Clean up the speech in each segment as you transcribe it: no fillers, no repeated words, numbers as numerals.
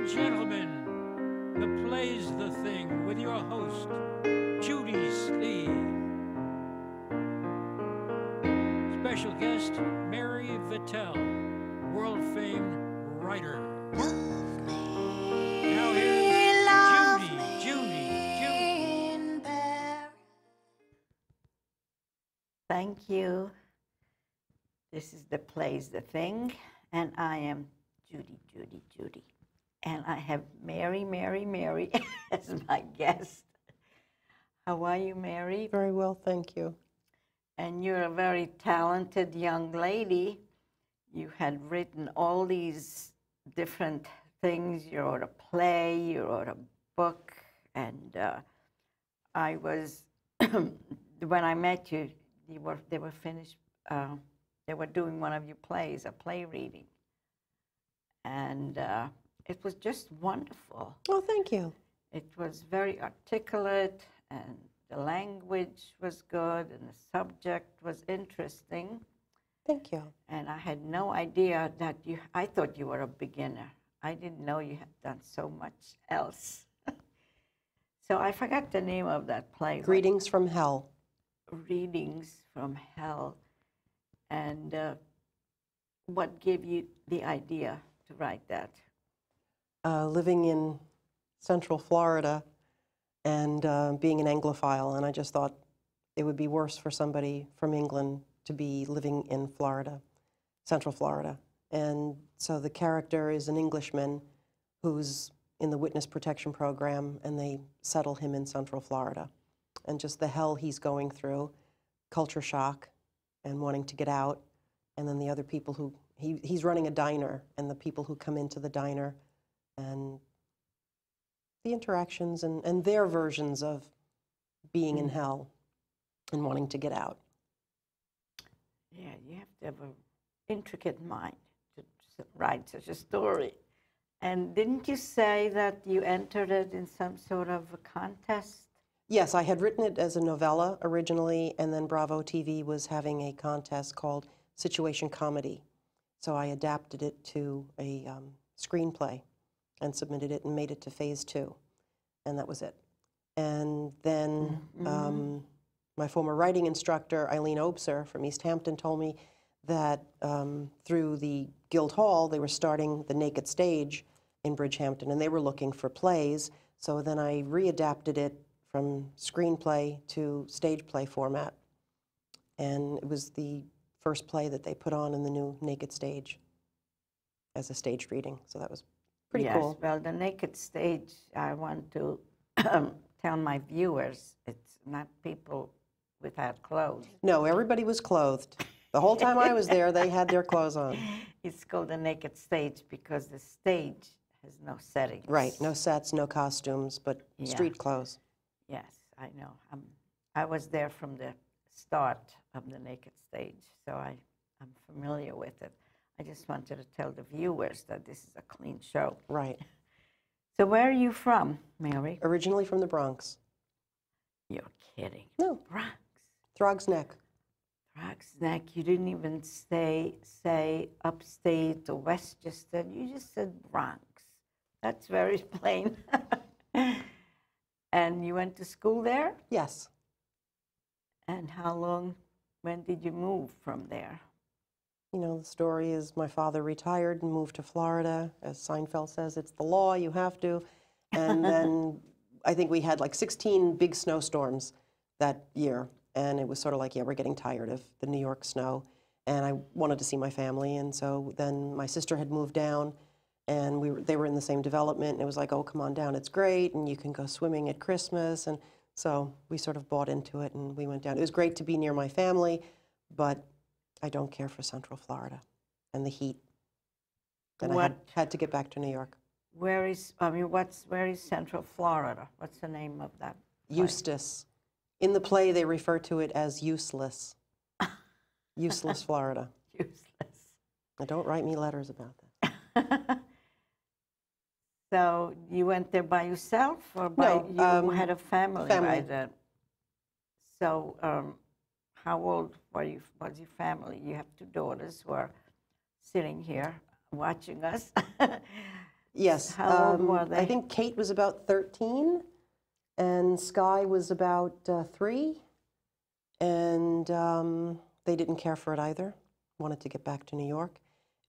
gentlemen, the play's the thing with your host, Judy Sleed. Special guest, Mary Vettel, world-famed writer. Now here's Judy. Thank you. This is the play's the thing, and I am Judy. And I have Mary as my guest. How are you, Mary? Very well, thank you. And you're a very talented young lady. You had written all these different things. You wrote a play, you wrote a book, and I was, when I met you, they were finished, they were doing one of your plays, a play reading. And it was just wonderful. Oh, thank you. It was very articulate, and the language was good, and the subject was interesting. Thank you. And I had no idea that I thought you were a beginner. I didn't know you had done so much else. So I forgot the name of that play. Greetings from Hell. Readings from Hell. And what gave you the idea to write that? Living in Central Florida and being an Anglophile, and I just thought it would be worse for somebody from England to be living in Florida, Central Florida. And so the character is an Englishman who's in the witness protection program, and they settle him in Central Florida. And just the hell he's going through, culture shock, and wanting to get out, and then the other people who, he's running a diner, and the people who come into the diner, and the interactions and their versions of being in hell and wanting to get out. Yeah, you have to have an intricate mind to write such a story. And didn't you say that you entered it in some sort of a contest? Yes, I had written it as a novella originally, and then Bravo TV was having a contest called Situation Comedy. So I adapted it to a screenplay and submitted it and made it to phase 2. And that was it. And then my former writing instructor, Eileen Obser from East Hampton, told me that through the Guild Hall, they were starting the Naked Stage in Bridgehampton, and they were looking for plays. So then I readapted it from screenplay to stage play format. And it was the first play that they put on in the new Naked Stage as a staged reading. So that was pretty cool. Yes, well, the Naked Stage, I want to tell my viewers, it's not people without clothes. No, everybody was clothed. The whole time I was there, they had their clothes on. It's called the Naked Stage because the stage has no settings. Right, no sets, no costumes, but street clothes. Yes, I know. I was there from the start of the Naked Stage, so I'm familiar with it. I just wanted to tell the viewers that this is a clean show. Right. So where are you from, Mary? Originally from the Bronx. You're kidding. No. Bronx. Throgs Neck. Throgs Neck. You didn't even say upstate or Westchester. You just said Bronx. That's very plain. And you went to school there? Yes. And how long, when did you move from there? You know, the story is my father retired and moved to Florida. As Seinfeld says, it's the law, you have to. And then I think we had like 16 big snowstorms that year. And it was sort of like, yeah, we're getting tired of the New York snow. And I wanted to see my family. And so then my sister had moved down, and they were in the same development. And it was like, oh, come on down, it's great. And you can go swimming at Christmas. And so we sort of bought into it, and we went down. It was great to be near my family, but I don't care for Central Florida and the heat. And I had to get back to New York. Where is Central Florida? What's the name of that place? Eustis. In the play, they refer to it as useless. Useless, Florida. Useless. Now, don't write me letters about that. So you went there by yourself, or you had a family by then? So how old was your family? You have two daughters who are sitting here watching us. Yes. How old were they? I think Kate was about 13, and Sky was about 3, and they didn't care for it either, wanted to get back to New York.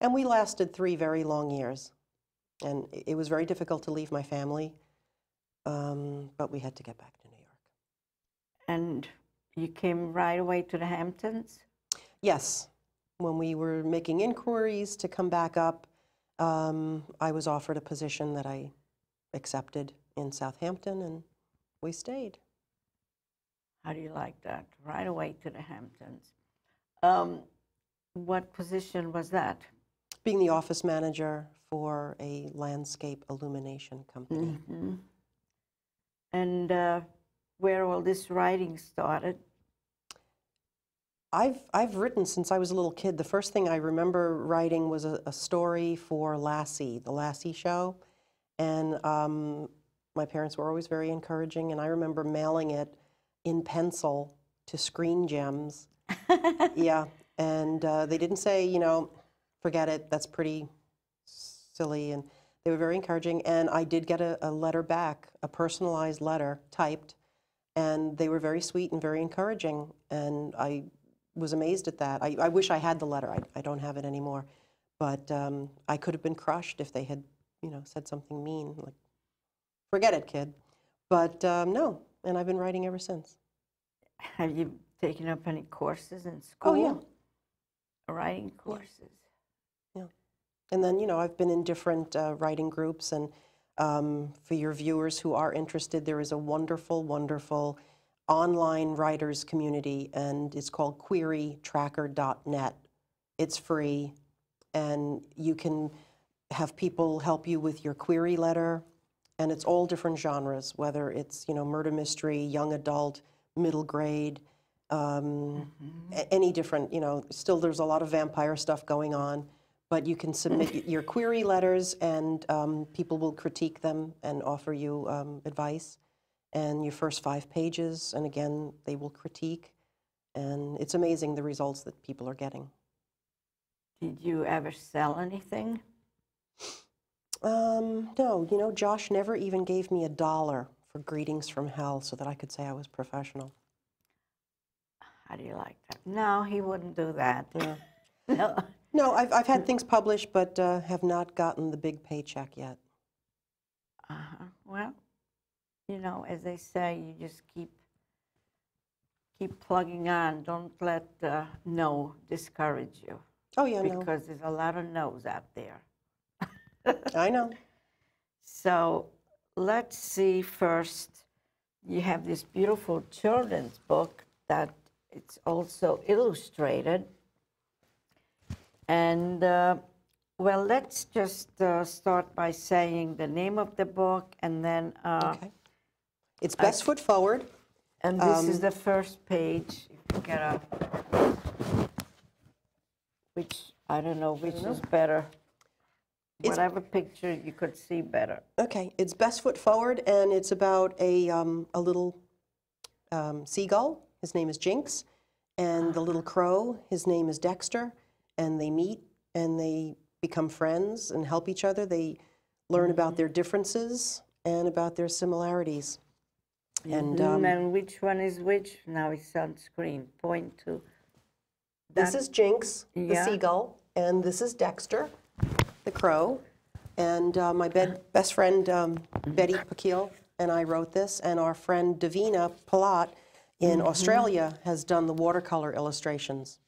And we lasted 3 very long years. And it was very difficult to leave my family, but we had to get back to New York. And you came right away to the Hamptons? Yes. When we were making inquiries to come back up, I was offered a position that I accepted in Southampton, and we stayed. How do you like that? Right away to the Hamptons. What position was that? Being the office manager for a landscape illumination company. Mm-hmm. And where all this writing started? I've written since I was a little kid. The first thing I remember writing was a story for Lassie, the Lassie show. And my parents were always very encouraging, and I remember mailing it in pencil to Screen Gems. Yeah, and they didn't say, you know, forget it, that's pretty silly, and they were very encouraging. And I did get a letter back, a personalized letter, typed, and they were very sweet and very encouraging, and I was amazed at that. I wish I had the letter. I don't have it anymore, but I could have been crushed if they had, you know, said something mean, like, forget it, kid. But no, and I've been writing ever since. Have you taken up any courses in school? Oh, yeah. Writing courses? Yeah. And then, you know, I've been in different writing groups, and for your viewers who are interested, there is a wonderful, wonderful online writers community, and it's called querytracker.net. It's free, and you can have people help you with your query letter, and it's all different genres, whether it's, you know, murder mystery, young adult, middle grade, any different, you know, still there's a lot of vampire stuff going on, but you can submit your query letters, and people will critique them and offer you advice. And your first 5 pages, and again, they will critique, and it's amazing the results that people are getting. Did you ever sell anything? No, you know, Josh never even gave me $1 for Greetings from Hell so that I could say I was professional. How do you like that? No, he wouldn't do that. Yeah. No. No, I've had things published, but have not gotten the big paycheck yet. Well, you know, as they say, you just keep plugging on. Don't let no discourage you. Oh, yeah, no. Because there's a lot of no's out there. I know. So let's see first. You have this beautiful children's book that it's also illustrated. And well, let's just start by saying the name of the book, and then Okay. It's Best Foot Forward. and this is the first page. If you get a, which I don't know which is better. Whatever picture you could see better. Okay, it's Best Foot Forward, and it's about a little seagull. His name is Jinx, and the little crow, his name is Dexter, and they meet, and they become friends and help each other. They learn about their differences and about their similarities. And And which one is which? Now it's on screen. Point to. this is Jinx, the Yeah. seagull, and this is Dexter, the crow. And my best friend, Betty Pakil, and I wrote this, and our friend Davina Palat in Australia has done the watercolor illustrations.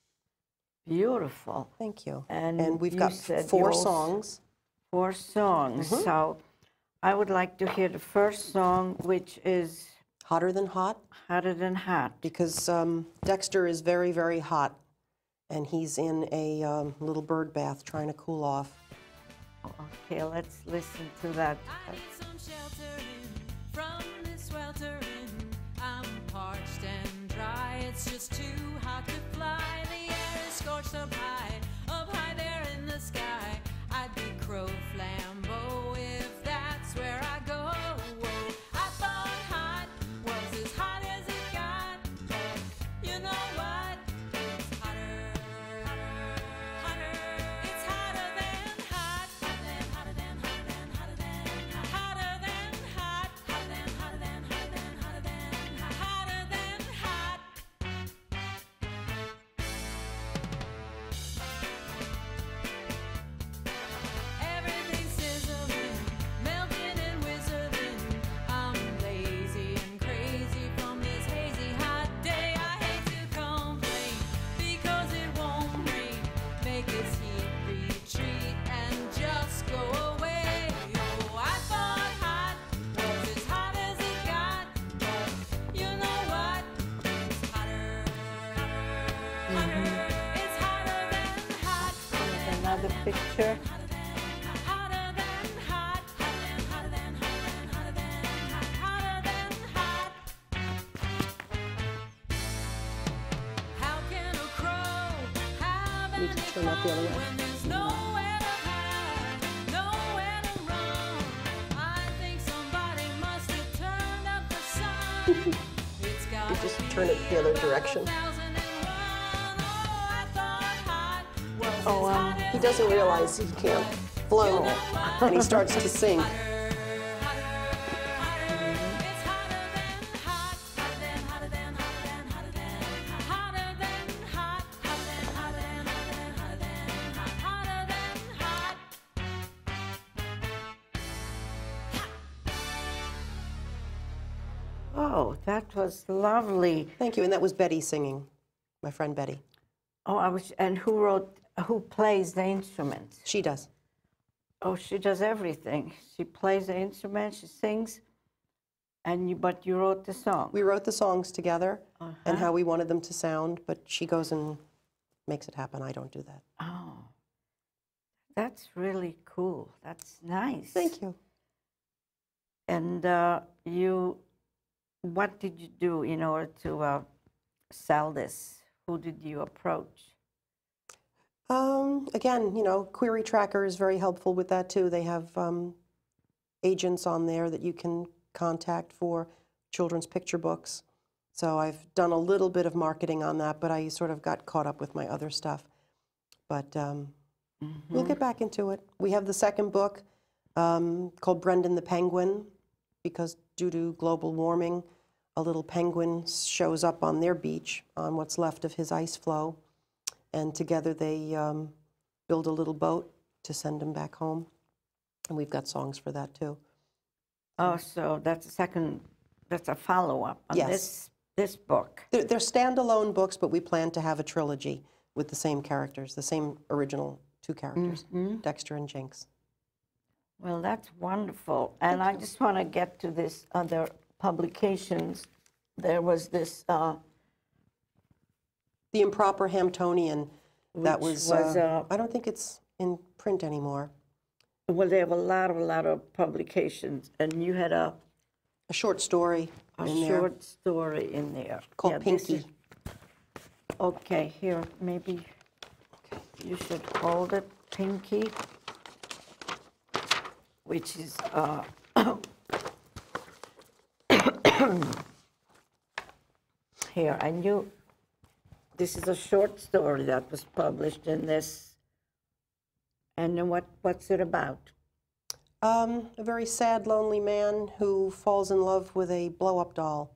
Beautiful. Thank you. And we've you got said 4 you also- songs. 4 songs. So I would like to hear the first song, which is Hotter Than Hot, Hotter Than Hot. because Dexter is very, very hot, and he's in a little bird bath trying to cool off. Okay, let's listen to that. I need some sheltering from this sweltering. I'm parched and dry. It's just too hot to fly. The air is scorched up high there in the sky. I'd be Crow Flambeau if that's where I go. I thought hot was as hot as it got, but you know what? It's hotter, hotter, hotter. It's hotter than hot, hotter than, hotter than, hotter than, hotter character? Hotter than hot, hotter than hotter than hotter than hot. How can a crow have Need to turn that the other way. when there's nowhere to hide, nowhere to run? I think somebody must have turned up the sun. It's got You just turn it the other direction. He doesn't realize he can't flow, and he starts to sing. Oh, that was lovely. Thank you, and that was Betty singing, my friend Betty. Oh, and who plays the instruments? She does. Oh, she does everything. She plays the instrument, she sings, but you wrote the song. We wrote the songs together and how we wanted them to sound, but she goes and makes it happen. I don't do that. Oh, that's really cool. That's nice. Thank you. And what did you do in order to sell this? Who did you approach? Again, you know, Query Tracker is very helpful with that too. They have agents on there that you can contact for children's picture books. So I've done a little bit of marketing on that, but I sort of got caught up with my other stuff. But we'll get back into it. We have the second book called Brendan the Penguin, because due to global warming, a little penguin shows up on their beach on what's left of his ice floe. And together they build a little boat to send him back home. And we've got songs for that too. Oh, so that's a follow-up on Yes. this book. They're standalone books, but we plan to have a trilogy with the same characters, the same original two characters, Dexter and Jinx. Well, that's wonderful. And I just want to get to this other publications. There was this... The Improper Hamptonian, that Which was, was, I don't think it's in print anymore. well, they have a lot of publications, and you had a short story in there short story in there. called Yeah, this Pinky. is- okay, here, maybe you should hold it, Pinky, which is, here, and this is a short story that was published in this, and then what's it about? A very sad, lonely man who falls in love with a blow-up doll.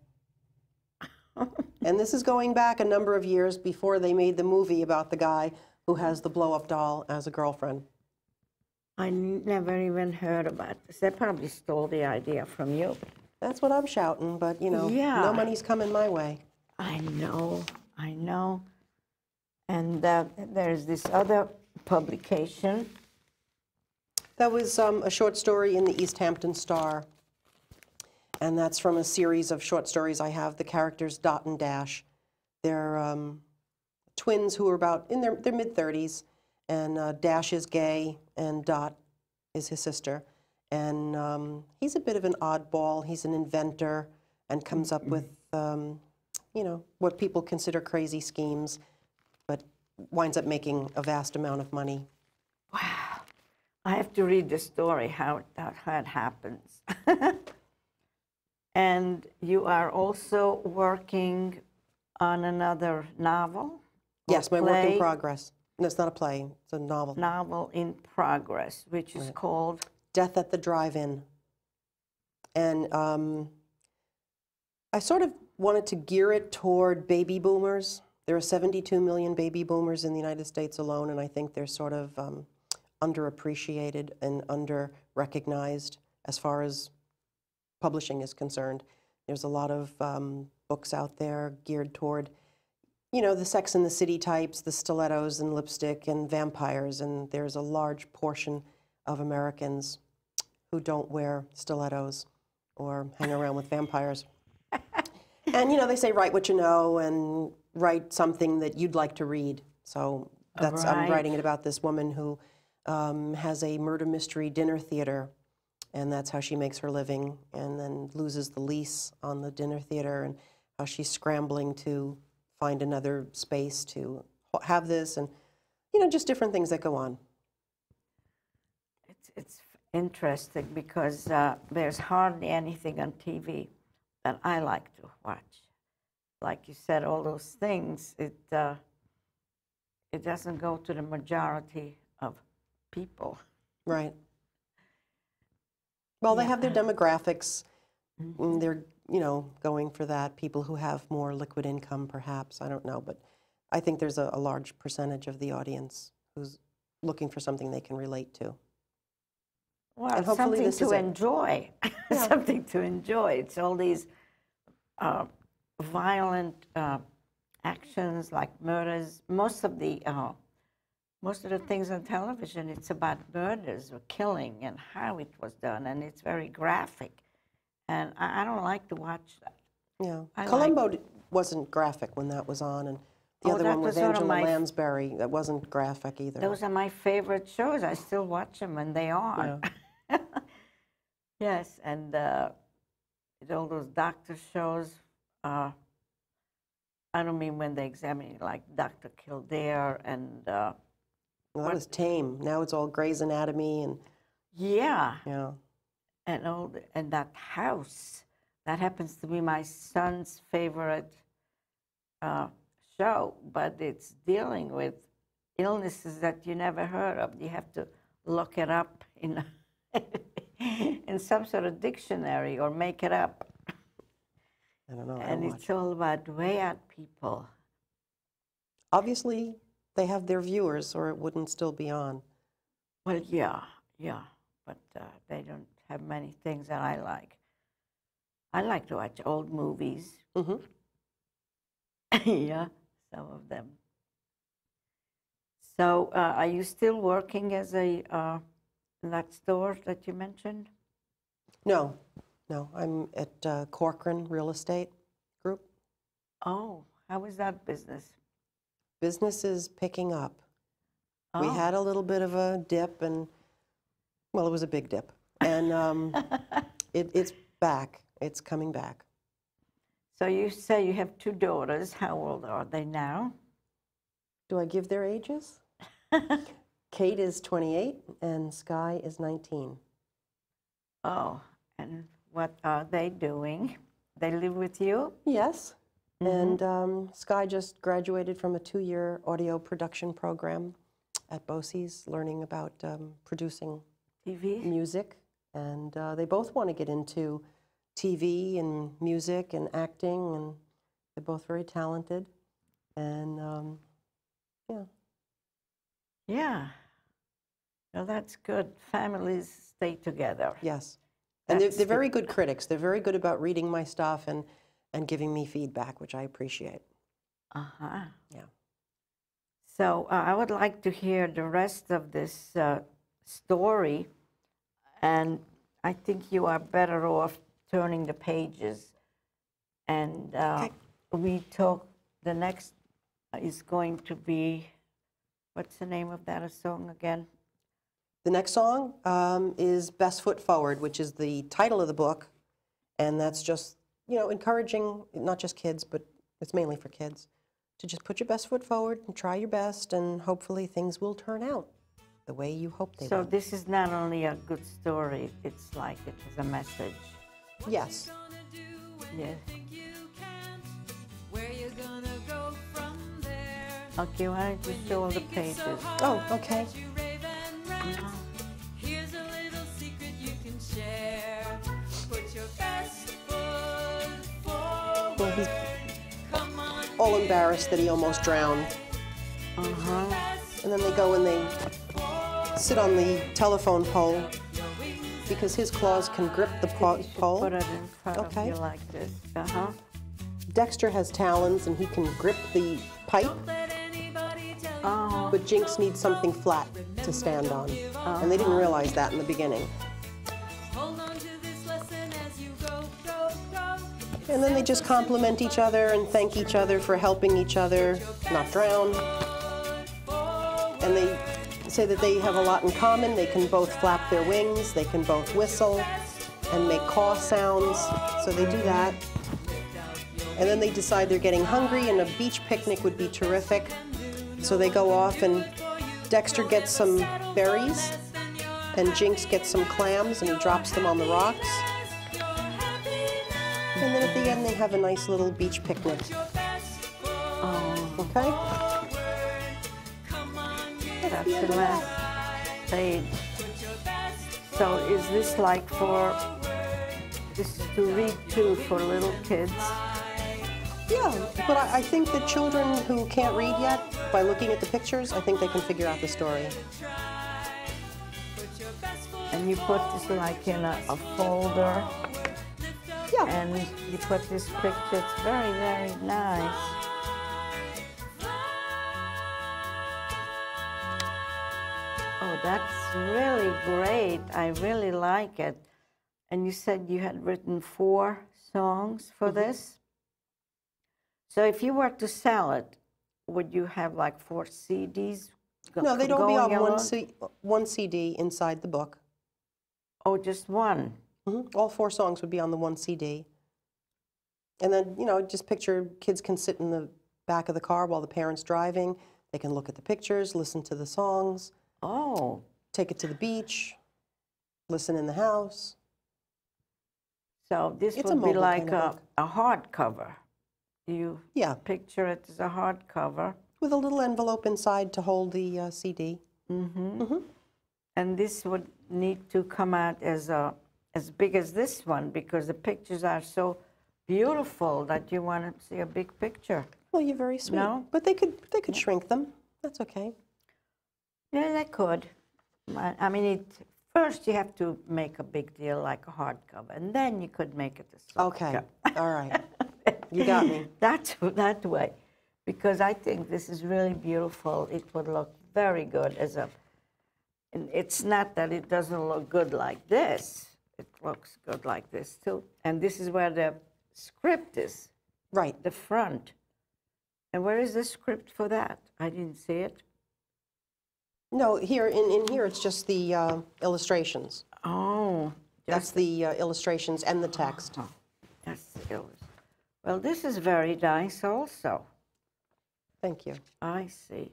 And this is going back a number of years before they made the movie about the guy who has the blow-up doll as a girlfriend. I never even heard about this. They probably stole the idea from you. That's what I'm shouting, but, you know, Yeah. no money's coming my way. I know. And there's this other publication. That was a short story in the East Hampton Star. And that's from a series of short stories I have. The characters Dot and Dash. They're twins who are about in their mid-30s. And Dash is gay, and Dot is his sister. And he's a bit of an oddball. He's an inventor and comes up with, you know, what people consider crazy schemes, but winds up making a vast amount of money. Wow. I have to read the story, how it happens. And you are also working on another novel? Yes, my work in play? progress. No, it's not a play, it's a novel. Novel in progress, which is called? Death at the Drive-In. And I sort of wanted to gear it toward baby boomers. There are 72 million baby boomers in the United States alone, and I think they're sort of underappreciated and under-recognized as far as publishing is concerned. There's a lot of books out there geared toward, you know, the Sex and the City types, the stilettos and lipstick and vampires, and there's a large portion of Americans who don't wear stilettos or hang around with vampires. And, you know, they say write what you know and write something that you'd like to read. So that's, I'm Right. writing it about this woman who has a murder mystery dinner theater, and that's how she makes her living, and then loses the lease on the dinner theater, and how she's scrambling to find another space to have this, and just different things that go on. It's interesting because there's hardly anything on TV that I like to watch. Like you said, all those things, it doesn't go to the majority of people. Right. Well, they have their demographics. And they're, going for that. People who have more liquid income, perhaps. I don't know. But I think there's a large percentage of the audience who's looking for something they can relate to. Well, and hopefully something to enjoy. Yeah. Something to enjoy. It's all these violent actions like murders. Most of the things on television, it's about murders or killing and how it was done, and it's very graphic. And I don't like to watch that. Yeah. Columbo wasn't graphic when that was on, and the other one with Angela Lansbury, that wasn't graphic either. Those are my favorite shows. I still watch them when they are. Yeah. Yes, and all those doctor shows. I don't mean when they examine, like Dr. Kildare and. Well, that was tame. Now it's all Grey's Anatomy and. Yeah. Yeah. And that house, that happens to be my son's favorite show, but it's dealing with illnesses that you never heard of. You have to look it up in in some sort of dictionary or make it up. I don't know. And it's all about way out people. Obviously, they have their viewers, or it wouldn't still be on. Well, yeah, but they don't have many things that I like. I like to watch old movies. Mm-hmm. Yeah, some of them. So, are you still working as in that store that you mentioned? No. I'm at Corcoran Real Estate Group. Oh, how is that business? Business is picking up. Oh. We had a little bit of a dip, and, well, it was a big dip. And it's back. It's coming back. So you say you have 2 daughters. How old are they now? Do I give their ages? Kate is 28, and Sky is 19. Oh, and what are they doing? They live with you? Yes. Mm-hmm. And Sky just graduated from a 2-year audio production program at BOCES, learning about producing TV? music. And they both want to get into TV and music and acting, and they're both very talented. And yeah. Yeah. Well, that's good. Families stay together. Yes. And they're very good critics. They're very good about reading my stuff and giving me feedback, which I appreciate. Uh-huh. Yeah. So I would like to hear the rest of this story, and I think you are better off turning the pages. And Okay. we talk, the next is going to be, what's the name of that song again? The next song is Best Foot Forward, which is the title of the book. And that's just, encouraging not just kids, but it's mainly for kids, to just put your best foot forward and try your best, and hopefully things will turn out the way you hope they So will. this is not only a good story, it's like it is a message. Yes. Yes. Where you gonna go from there? Okay, why don't you show all the pages? Oh, okay. You rave and rant. Here's a little secret you can share. Put your best foot forward. Well, he's Come on, all embarrassed that he almost drowned. Uh-huh. And then they go and they sit on the telephone pole because his claws can grip the pole. Put it in front of Okay. you like this. Uh-huh. Dexter has talons and he can grip the pipe, let anybody tell you. Oh, but Jinx needs something flat to stand on. And they didn't realize that in the beginning. Hold on to this lesson as you go, go, go. And then they just compliment each other and thank each other for helping each other not drown. And they say that they have a lot in common. They can both flap their wings, they can both whistle and make caw sounds, so they do that. And then they decide they're getting hungry and a beach picnic would be terrific. So they go off and Dexter gets some berries and Jinx gets some clams and he drops them on the rocks. And then at the end they have a nice little beach picnic. Okay? That's the last page. So is this like this is to read to for little kids? Yeah, but I think that children who can't read yet, by looking at the pictures, I think they can figure out the story. And you put this like in a folder? Yeah. And you put this picture, it's very, very nice. Oh, that's really great. I really like it. And you said you had written 4 songs for this? So if you were to sell it, would you have like 4 CDs? No, they'd all be on along? one CD inside the book. Oh, just one? All 4 songs would be on the one CD. And then, you know, just picture kids can sit in the back of the car while the parent's driving. They can look at the pictures, listen to the songs. Oh. Take it to the beach, listen in the house. So this It's a would be mobile like kind of a hardcover. You Yeah, picture it as a hardcover. with a little envelope inside to hold the CD. And this would need to come out as big as this one because the pictures are so beautiful that you want to see a big picture. Well, you're very sweet. No? But they could shrink them. That's okay. Yeah, they could. I mean, first you have to make a big deal like a hardcover, and then you could make it a soft Okay. cover. All right. You got me. That way, because I think this is really beautiful. It would look very good as a. And it's not that it doesn't look good like this. It looks good like this too. And this is where the script is. Right. The front. And where is the script for that? I didn't see it. No, here in here it's just the illustrations. Oh, That's the illustrations and the text. that's well. This is very nice, also. Thank you. I see.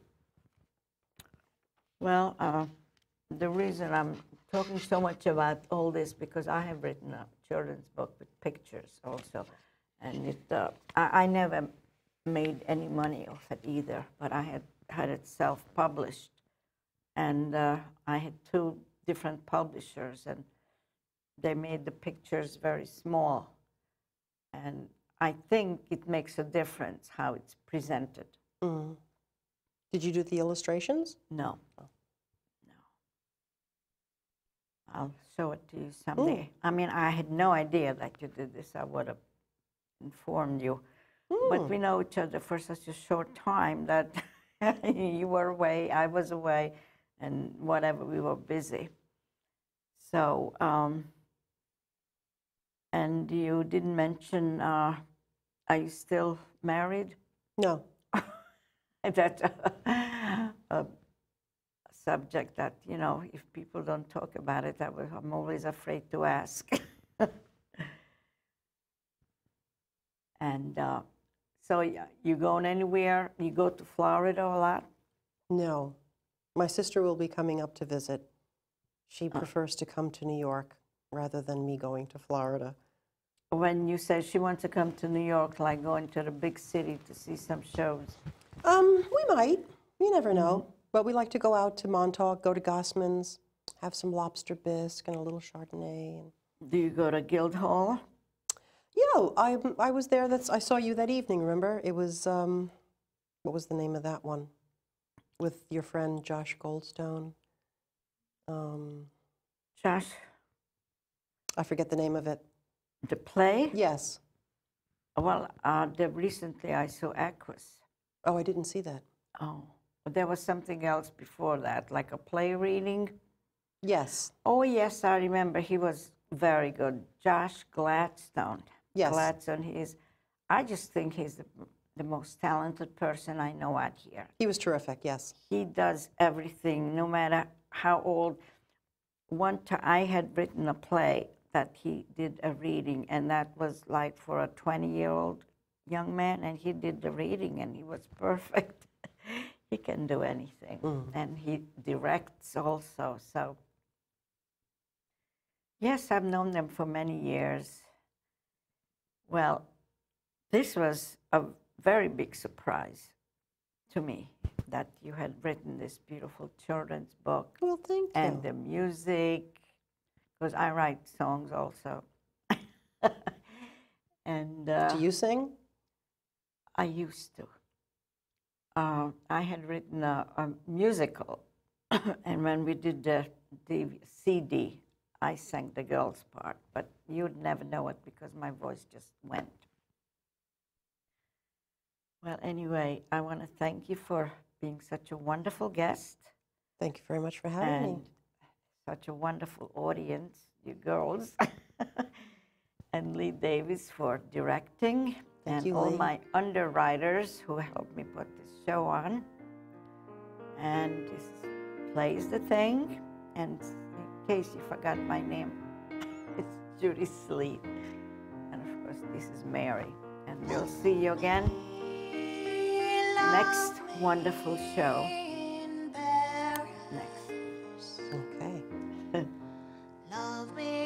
Well, the reason I'm talking so much about all this because I have written a children's book with pictures also, and I never made any money off it either, but I had it self-published, and I had 2 different publishers, and they made the pictures very small, and I think it makes a difference how it's presented. Did you do the illustrations? No. No. I'll show it to you someday. I mean, I had no idea that you did this. I would have informed you. But we know each other for such a short time that you were away, I was away, and whatever, we were busy. So, and you didn't mention, are you still married? No. That's a subject that, you know, if people don't talk about it, I'm always afraid to ask. And so you going anywhere? You go to Florida a lot? No. My sister will be coming up to visit. She prefers to come to New York rather than me going to Florida. When you say she wants to come to New York, like going to the big city to see some shows? We might. You never know. But we like to go out to Montauk, go to Gossman's, have some lobster bisque and a little Chardonnay. Do you go to Guildhall? Yeah, I was there. I saw you that evening, remember? It was, what was the name of that one? With your friend Josh Goldstone. Josh? I forget the name of it. The play? Yes. Well, recently I saw Aquas. Oh, I didn't see that. Oh, but there was something else before that, like a play reading? Yes. Oh, yes, I remember. He was very good. Josh Gladstone. Yes. Gladstone, I just think he's the the most talented person I know out here. He was terrific, yes. He does everything, no matter how old. One time I had written a play that he did a reading, and that was like for a 20-year-old young man, and he did the reading, and he was perfect. He can do anything, and he directs also. So, yes, I've known them for many years. Well, this was a very big surprise to me that you had written this beautiful children's book. Well, thank you. And the music, because I write songs also. And Do you sing? I used to. I had written a musical, and when we did the CD, I sang the girl's part, but you'd never know it because my voice just went. Well, anyway, I want to thank you for being such a wonderful guest. Thank you very much for having me. And such a wonderful audience, you girls. And Lee Davis for directing. Thank and you, all Lee. my underwriters who helped me put this show on. And this plays the thing. And in case you forgot my name, it's Judy Sleed. And of course, this is Mary. And we'll see you again next wonderful show. Next. Okay. Love me